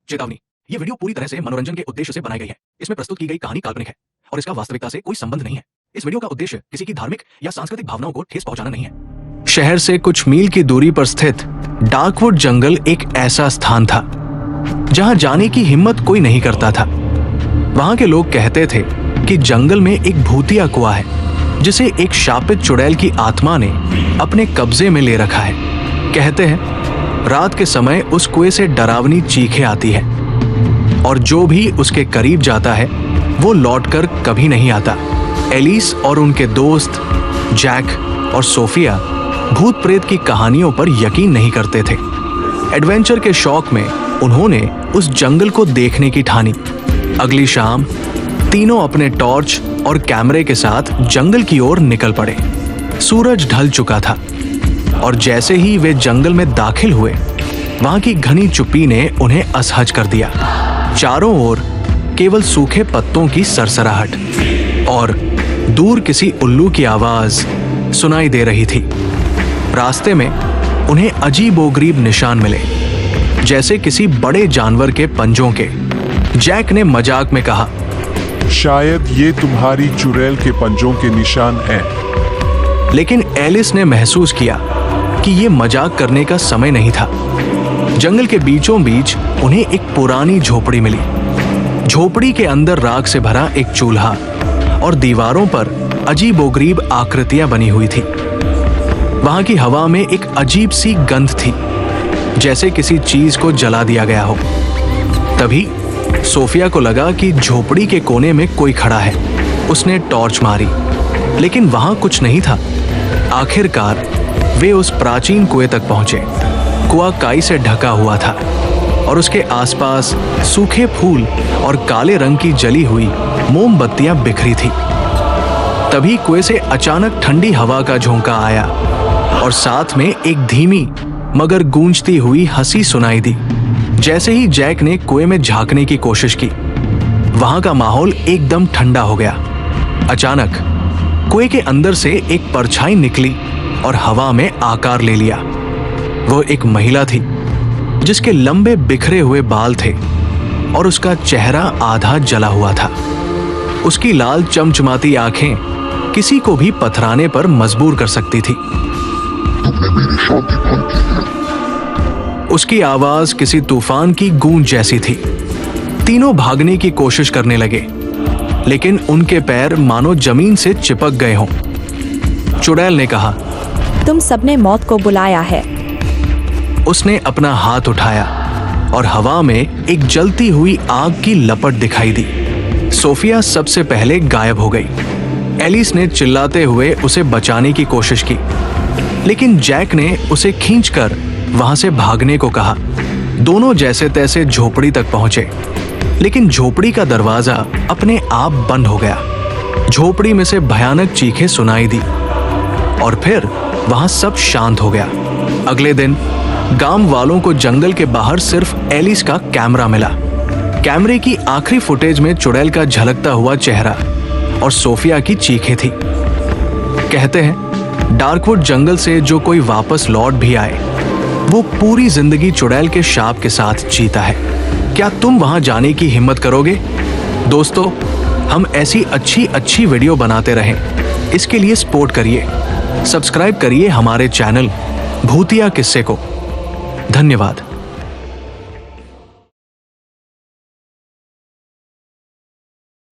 चेतावनी, ये वीडियो पूरी तरह से मनोरंजन के उद्देश्य से बनाई गई है। इसमें प्रस्तुत की गई कहानी काल्पनिक है और इसका वास्तविकता से कोई संबंध नहीं है। इस वीडियो का उद्देश्य किसी की धार्मिक या सांस्कृतिक भावनाओं को ठेस पहुंचाना नहीं है। शहर से कुछ मील की दूरी पर स्थित डार्कवुड जंगल एक ऐसा स्थान था जहां जाने की हिम्मत कोई नहीं करता था। वहां के लोग कहते थे कि जंगल में एक भूतिया कुआं है जिसे एक शापित चुड़ैल की आत्मा ने अपने कब्जे में ले रखा है। कहते हैं रात के समय उस कुएं से डरावनी चीखें आती है और जो भी उसके करीब जाता है वो लौटकर कभी नहीं आता। एलिस और उनके दोस्त जैक और सोफिया भूत प्रेत की कहानियों पर यकीन नहीं करते थे। एडवेंचर के शौक में उन्होंने उस जंगल को देखने की ठानी। अगली शाम तीनों अपने टॉर्च और कैमरे के साथ जंगल की ओर निकल पड़े। सूरज ढल चुका था और जैसे ही वे जंगल में दाखिल हुए वहां की घनी चुप्पी ने उन्हें असहज कर दिया। चारों ओर केवल सूखे पत्तों की सरसराहट और दूर किसी उल्लू की आवाज सुनाई दे रही थी। रास्ते में उन्हें अजीबोगरीब निशान मिले, जैसे किसी बड़े जानवर के पंजों के। जैक ने मजाक में कहा, शायद ये तुम्हारी चुड़ैल के पंजों के निशान हैं। लेकिन एलिस ने महसूस किया कि ये मजाक करने का समय नहीं था। जंगल के बीचों बीच उन्हें एक पुरानी झोपड़ी मिली। झोपड़ी के अंदर राख से भरा एक चूल्हा और दीवारों पर अजीबोगरीब आकृतियां बनी हुई थी। वहां की हवा में एक अजीब सी गंध थी, जैसे किसी चीज को जला दिया गया हो। तभी सोफिया को लगा कि झोपड़ी के कोने में कोई खड़ा है। उसने टॉर्च मारी, लेकिन वहां कुछ नहीं था। आखिरकार वे उस प्राचीन कुएं तक पहुंचे। कुआं काई से ढका हुआ था और उसके आसपास सूखे फूल और काले रंग की जली हुई मोमबत्तियां बिखरी थी। तभी कुएं से अचानक ठंडी हवा का झोंका आया और साथ में एक धीमी मगर गूंजती हुई हंसी सुनाई दी। जैसे ही जैक ने कुएं में झांकने की कोशिश की, वहां का माहौल एकदम ठंडा हो गया। अचानक कुएं के अंदर से एक परछाई निकली और हवा में आकार ले लिया। वो एक महिला थी जिसके लंबे बिखरे हुए बाल थे और उसका चेहरा आधा जला हुआ था। उसकी लाल चमचमाती आंखें किसी को भी पथराने पर मजबूर कर सकती थी। तुमने मेरी शांति भंग की है। उसकी आवाज किसी तूफान की गूंज जैसी थी। तीनों भागने की कोशिश करने लगे, लेकिन उनके पैर मानो जमीन से चिपक गए हों। चुड़ैल ने कहा, तुम सबने मौत को बुलाया है। उसने अपना हाथ उठाया और हवा में एक जलती हुई आग की लपट दिखाई दी। सोफिया सबसे पहले गायब हो गई। एलिस ने चिल्लाते हुए उसे बचाने की कोशिश की, लेकिन जैक ने उसे खींचकर वहां से भागने को कहा। दोनों जैसे तैसे झोपड़ी तक पहुंचे, लेकिन झोपड़ी का दरवाजा अपने आप बंद हो गया। झोपड़ी में से भयानक चीखें सुनाई दी और फिर वहां सब शांत हो गया। अगले दिन गांव वालों को जंगल के बाहर सिर्फ एलिस का कैमरा मिला। कैमरे की आखिरी फुटेज में चुड़ैल का झलकता हुआ चेहरा और सोफिया की चीखें थी। कहते हैं डार्कवुड जंगल से जो कोई वापस लौट भी आए, वो पूरी जिंदगी चुड़ैल के शाप के साथ जीता है। क्या तुम वहां जाने की हिम्मत करोगे? दोस्तों, हम ऐसी अच्छी वीडियो बनाते रहें, इसके लिए सपोर्ट करिए। सब्सक्राइब करिए हमारे चैनल भूतिया किस्से को। धन्यवाद।